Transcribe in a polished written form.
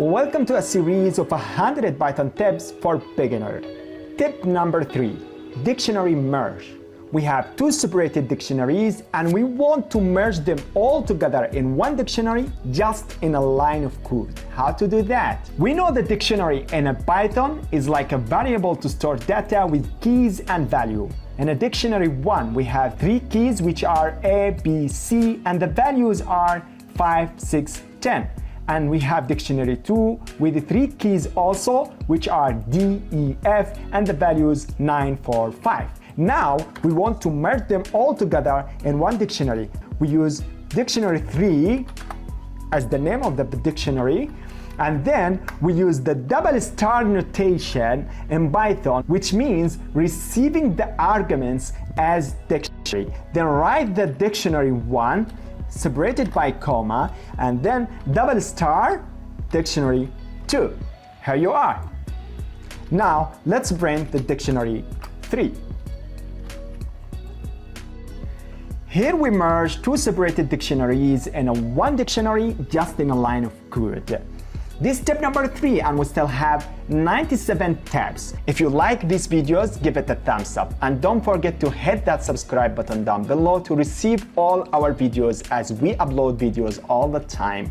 Welcome to a series of 100 Python tips for beginners. Tip number 3, dictionary merge. We have two separated dictionaries and we want to merge them all together in one dictionary just in a line of code. How to do that? We know the dictionary in a Python is like a variable to store data with keys and value. In a dictionary 1, we have 3 keys which are A, B, C, and the values are 5, 6, 10. And we have dictionary 2 with 3 keys also, which are D, E, F, and the values 9, 4, 5. Now, we want to merge them all together in one dictionary. We use dictionary 3 as the name of the dictionary, and then we use the double star notation in Python, which means receiving the arguments as dictionary. Then write the dictionary 1, separated by comma, and then double star dictionary 2. Here you are. Now let's print the dictionary 3. Here we merge two separated dictionaries in one dictionary just in a line of code. This is tip number 3 and we still have 97 tabs. If you like these videos, give it a thumbs up and don't forget to hit that subscribe button down below to receive all our videos as we upload videos all the time.